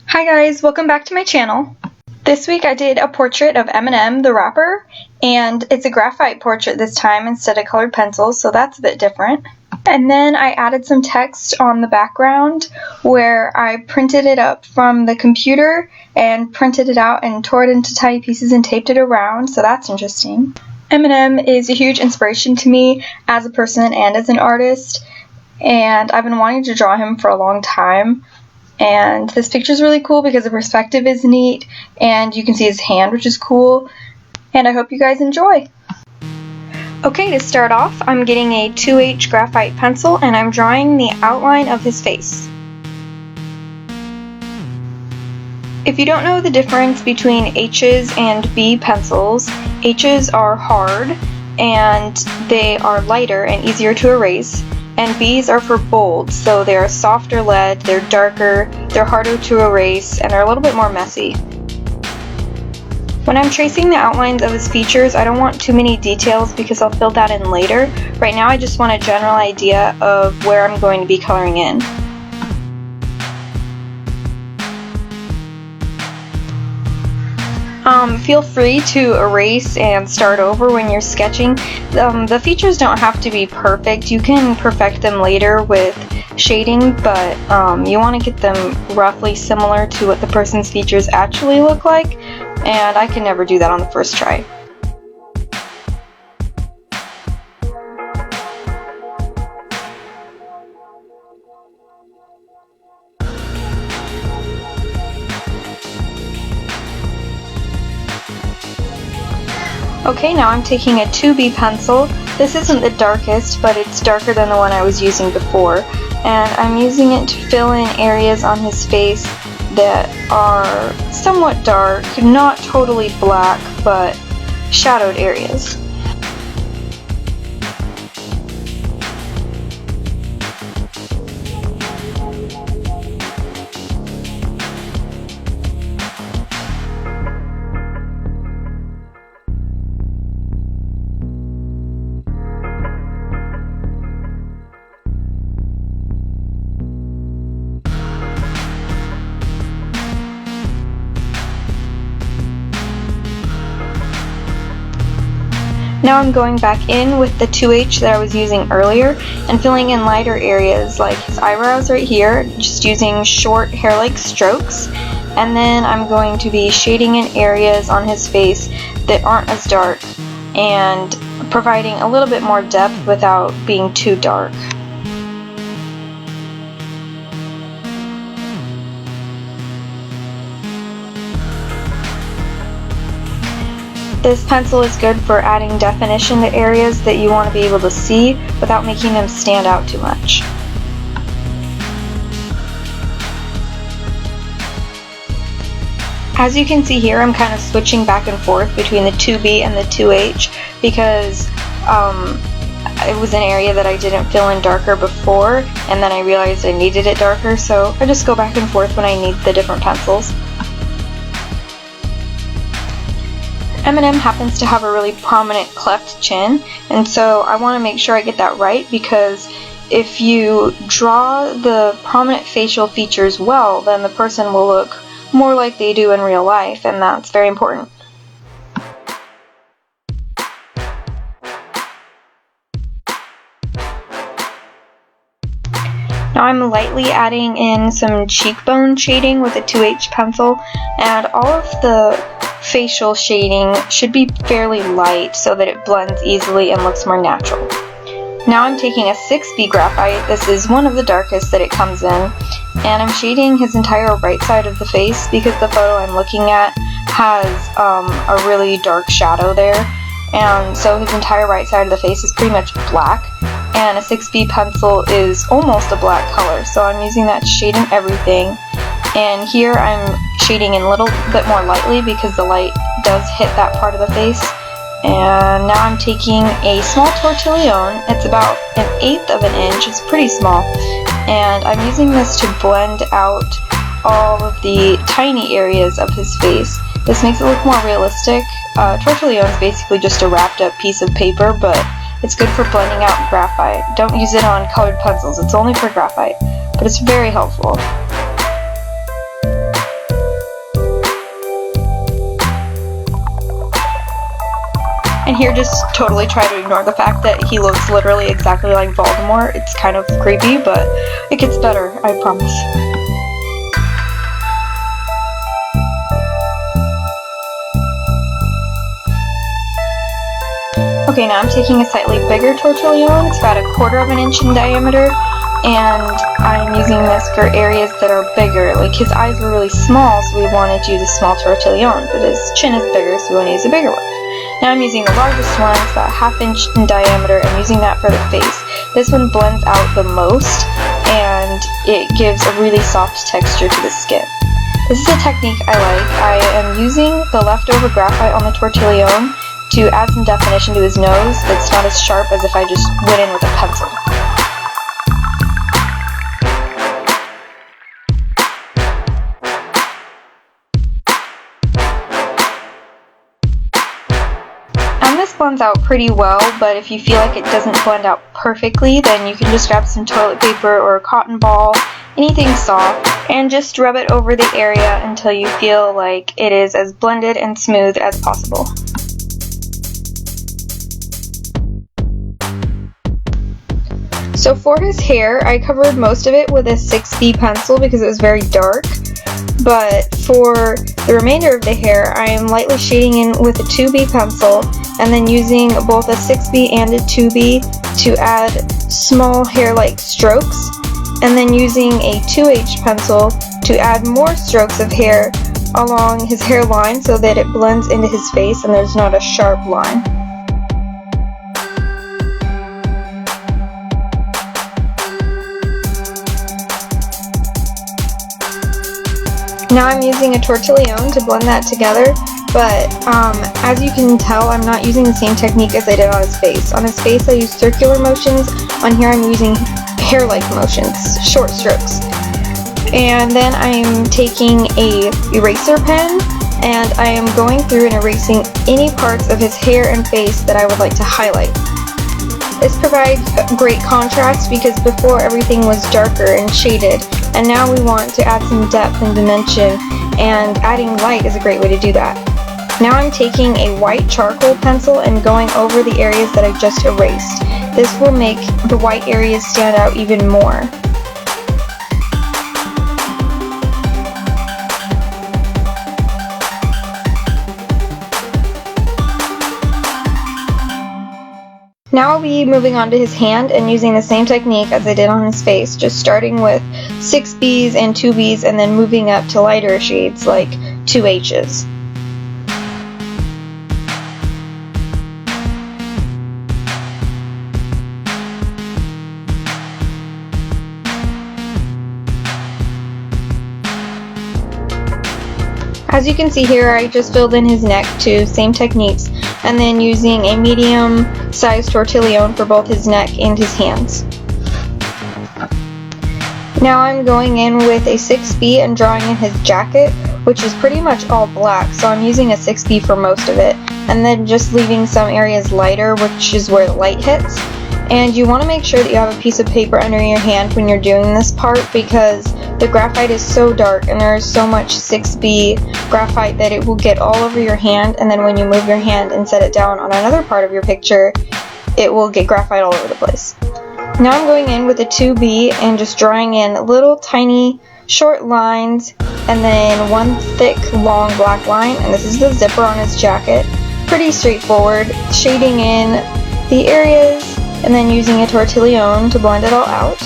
Hi guys, welcome back to my channel. This week I did a portrait of Eminem, the rapper, and it's a graphite portrait this time instead of colored pencils, so that's a bit different. And then I added some text on the background where I printed it up from the computer and printed it out and tore it into tiny pieces and taped it around, so that's interesting. Eminem is a huge inspiration to me as a person and as an artist, and I've been wanting to draw him for a long time. And this picture is really cool because the perspective is neat and you can see his hand, which is cool, and I hope you guys enjoy. Okay, to start off, I'm getting a 2H graphite pencil and I'm drawing the outline of his face. If you don't know the difference between H's and B pencils, H's are hard and they are lighter and easier to erase, and B's are for bold, so they're softer lead, they're darker, they're harder to erase, and they're a little bit more messy. When I'm tracing the outlines of his features, I don't want too many details because I'll fill that in later. Right now I just want a general idea of where I'm going to be coloring in. Feel free to erase and start over when you're sketching. The features don't have to be perfect. You can perfect them later with shading, but you want to get them roughly similar to what the person's features actually look like, and I can never do that on the first try. Okay, now I'm taking a 2B pencil. This isn't the darkest, but it's darker than the one I was using before. And I'm using it to fill in areas on his face that are somewhat dark, not totally black, but shadowed areas. Now I'm going back in with the 2H that I was using earlier and filling in lighter areas like his eyebrows right here, just using short hair-like strokes. And then I'm going to be shading in areas on his face that aren't as dark and providing a little bit more depth without being too dark. This pencil is good for adding definition to areas that you want to be able to see without making them stand out too much. As you can see here, I'm kind of switching back and forth between the 2B and the 2H because it was an area that I didn't fill in darker before, and then I realized I needed it darker, so I just go back and forth when I need the different pencils. Eminem happens to have a really prominent cleft chin, and so I want to make sure I get that right, because if you draw the prominent facial features well, then the person will look more like they do in real life, and that's very important. Now I'm lightly adding in some cheekbone shading with a 2H pencil, and all of the facial shading should be fairly light so that it blends easily and looks more natural. Now I'm taking a 6B graphite. This is one of the darkest that it comes in, and I'm shading his entire right side of the face because the photo I'm looking at has a really dark shadow there, and so his entire right side of the face is pretty much black, and a 6B pencil is almost a black color, so I'm using that to shade in everything. And here I'm shading in a little bit more lightly because the light does hit that part of the face. And now I'm taking a small tortillon. It's about 1/8 of an inch. It's pretty small. And I'm using this to blend out all of the tiny areas of his face. This makes it look more realistic. Tortillon is basically just a wrapped up piece of paper, but it's good for blending out graphite. Don't use it on colored pencils. It's only for graphite, but it's very helpful. can here just totally try to ignore the fact that he looks literally exactly like Voldemort. It's kind of creepy, but it gets better, I promise. Okay, now I'm taking a slightly bigger tortillon. It's about 1/4 inch in diameter, and I'm using this for areas that are bigger. Like his eyes were really small, so we wanted to use a small tortillon, but his chin is bigger, so we want to use a bigger one. Now I'm using the largest one. It's about 1/2 inch in diameter, and using that for the face. This one blends out the most, and it gives a really soft texture to the skin. This is a technique I like. I am using the leftover graphite on the tortillon to add some definition to his nose that's not as sharp as if I just went in with a pencil. And this blends out pretty well, but if you feel like it doesn't blend out perfectly, then you can just grab some toilet paper or a cotton ball, anything soft, and just rub it over the area until you feel like it is as blended and smooth as possible. So for his hair, I covered most of it with a 6B pencil because it was very dark, but for the remainder of the hair, I am lightly shading in with a 2B pencil and then using both a 6B and a 2B to add small hair-like strokes, and then using a 2H pencil to add more strokes of hair along his hairline so that it blends into his face and there's not a sharp line. Now I'm using a tortillon to blend that together, but as you can tell, I'm not using the same technique as I did on his face. On his face I used circular motions, on here I'm using hair-like motions, short strokes. And then I'm taking a eraser pen, and I am going through and erasing any parts of his hair and face that I would like to highlight. This provides great contrast because before everything was darker and shaded, and now we want to add some depth and dimension, and adding light is a great way to do that. Now I'm taking a white charcoal pencil and going over the areas that I just erased. This will make the white areas stand out even more. Now I'll be moving on to his hand and using the same technique as I did on his face, just starting with 6Bs and 2Bs and then moving up to lighter shades like 2Hs. As you can see here, I just filled in his neck too, same techniques, and then using a medium-sized tortillon for both his neck and his hands. Now I'm going in with a 6B and drawing in his jacket, which is pretty much all black, so I'm using a 6B for most of it, and then just leaving some areas lighter, which is where the light hits. And you want to make sure that you have a piece of paper under your hand when you're doing this part, because the graphite is so dark and there is so much 6B graphite that it will get all over your hand, and then when you move your hand and set it down on another part of your picture, it will get graphite all over the place. Now I'm going in with a 2B and just drawing in little tiny short lines and then one thick long black line, and this is the zipper on his jacket. Pretty straightforward, shading in the areas and then using a tortillon to blend it all out.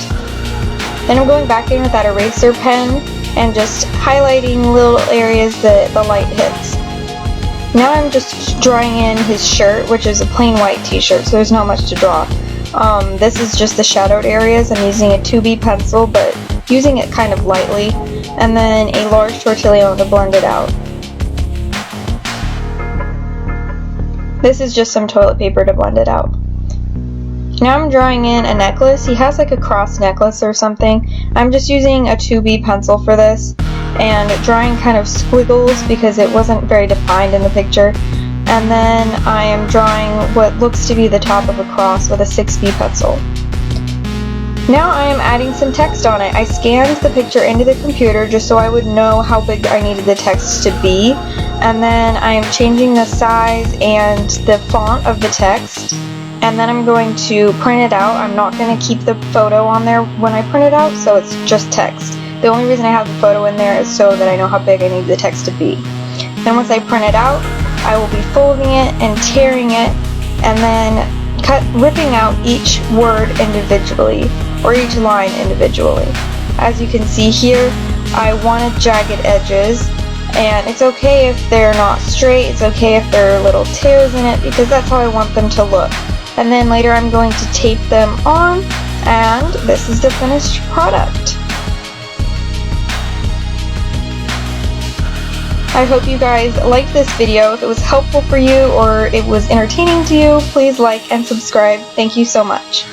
Then I'm going back in with that eraser pen and just highlighting little areas that the light hits. Now I'm just drawing in his shirt, which is a plain white t-shirt, so there's not much to draw. This is just the shadowed areas. I'm using a 2B pencil, but using it kind of lightly, and then a large tortillon to blend it out. This is just some toilet paper to blend it out. Now I'm drawing in a necklace. He has like a cross necklace or something. I'm just using a 2B pencil for this and drawing kind of squiggles because it wasn't very defined in the picture. And then I am drawing what looks to be the top of a cross with a 6B pencil. Now I am adding some text on it. I scanned the picture into the computer just so I would know how big I needed the text to be, and then I am changing the size and the font of the text, and then I'm going to print it out. I'm not going to keep the photo on there when I print it out, so it's just text. The only reason I have the photo in there is so that I know how big I need the text to be. Then once I print it out, I will be folding it and tearing it, and then ripping out each word individually, or each line individually. As you can see here, I wanted jagged edges, and it's okay if they're not straight, it's okay if there are little tears in it, because that's how I want them to look. And then later I'm going to tape them on, and this is the finished product. I hope you guys liked this video. If it was helpful for you or it was entertaining to you, please like and subscribe. Thank you so much.